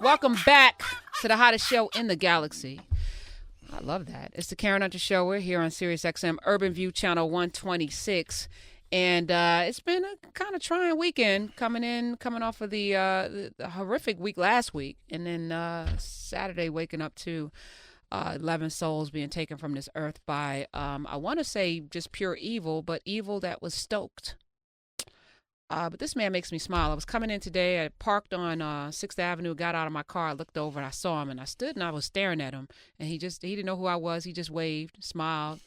Welcome back to the hottest show in the galaxy. I love that. It's the Karen Hunter Show. We're here on SiriusXM Urban View, channel 126. And it's been a kind of trying weekend coming off of the horrific week last week. And then Saturday waking up to 11 souls being taken from this earth by, I want to say just pure evil, but evil that was stoked. But this man makes me smile. I was coming in today. I parked on 6th Avenue, got out of my car, I looked over, and I saw him, and I stood and I was staring at him. And he didn't know who I was. He just waved, smiled,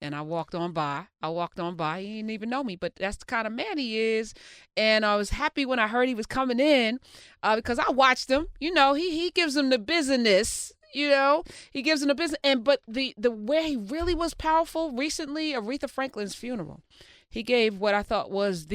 and I walked on by. He didn't even know me, but that's the kind of man he is. And I was happy when I heard he was coming in because I watched him. You know, he gives them the business. You know, he gives them the business. But the where he really was powerful recently, Aretha Franklin's funeral, he gave what I thought was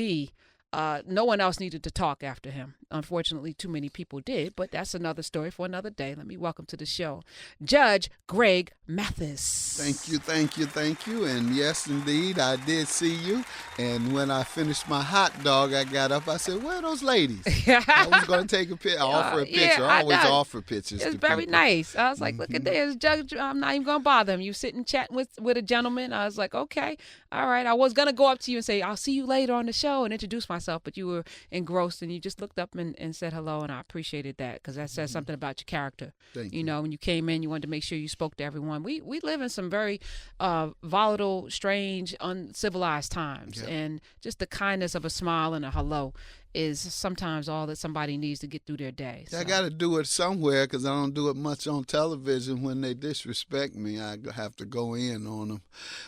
no one else needed to talk after him. Unfortunately, too many people did, but that's another story for another day. Let me welcome to the show, Judge Greg Mathis. Thank you. And yes, indeed, I did see you. And when I finished my hot dog, I got up. I said, where are those ladies? I was going to take a picture. Offer a picture. I always offer pictures. It's very people. Nice. I was like, look at this, Judge. I'm not even going to bother him. You sitting chatting with a gentleman. I was like, okay, all right. I was going to go up to you and say, I'll see you later on the show and introduce myself, but you were engrossed and you just looked up and said hello, and I appreciated that because that says something about your character. Thank you. You know, when you came in, you wanted to make sure you spoke to everyone. We live in some very volatile, strange, uncivilized times, Yep. and just the kindness of a smile and a hello is sometimes all that somebody needs to get through their day. So. I got to do it somewhere because I don't do it much on television. When they disrespect me, I have to go in on them.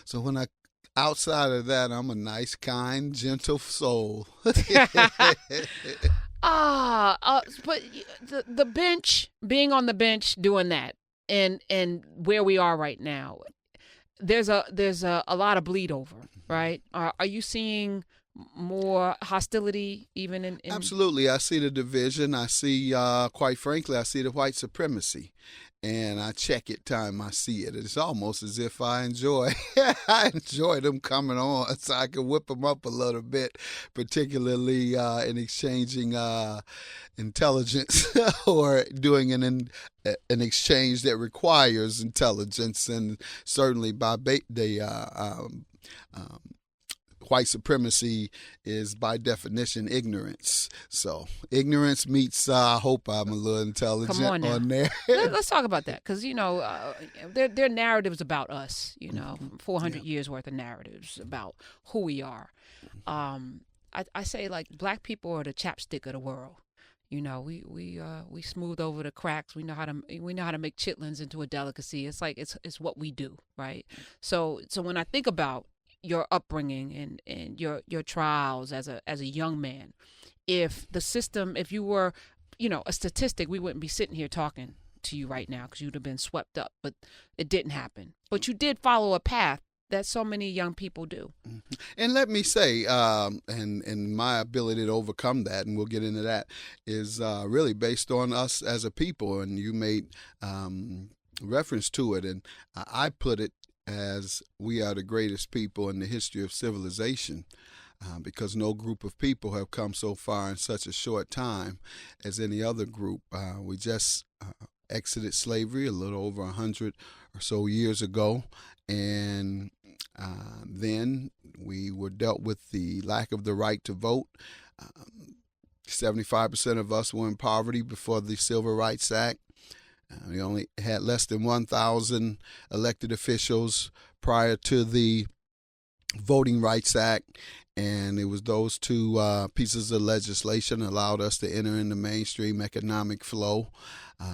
So outside of that, I'm a nice, kind, gentle soul. But the bench, being on the bench, doing that, and where we are right now, there's a lot of bleed over, right? Are you seeing more hostility even in? Absolutely, I see the division. I see, quite frankly, I see the white supremacy. And I check it time I see it. It's almost as if I enjoy them coming on so I can whip them up a little bit, particularly in exchanging intelligence or doing an exchange that requires intelligence, and certainly by white supremacy is by definition ignorance. So ignorance meets, I hope I'm a little intelligent on there. Let's talk about that because, you know, there are narratives about us, you know, 400 years worth of narratives about who we are. I say, like, black people are the chapstick of the world. You know, we smooth over the cracks. We know how to make chitlins into a delicacy. It's like it's what we do, right? So when I think about your upbringing and your trials as a young man, if you were, you know, a statistic, we wouldn't be sitting here talking to you right now because you'd have been swept up, but it didn't happen. But you did follow a path that so many young people do. And let me say, and my ability to overcome that, and we'll get into that, is really based on us as a people. And you made reference to it, and I put it as we are the greatest people in the history of civilization, because no group of people have come so far in such a short time as any other group. We just exited slavery a little over 100 or so years ago, and then we were dealt with the lack of the right to vote. 75% of us were in poverty before the Civil Rights Act. We only had less than 1,000 elected officials prior to the Voting Rights Act, and it was those two pieces of legislation allowed us to enter in the mainstream economic flow,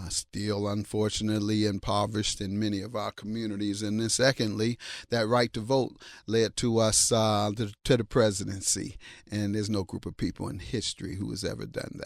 still unfortunately impoverished in many of our communities. And then secondly, that right to vote led to us to the presidency, and there's no group of people in history who has ever done that.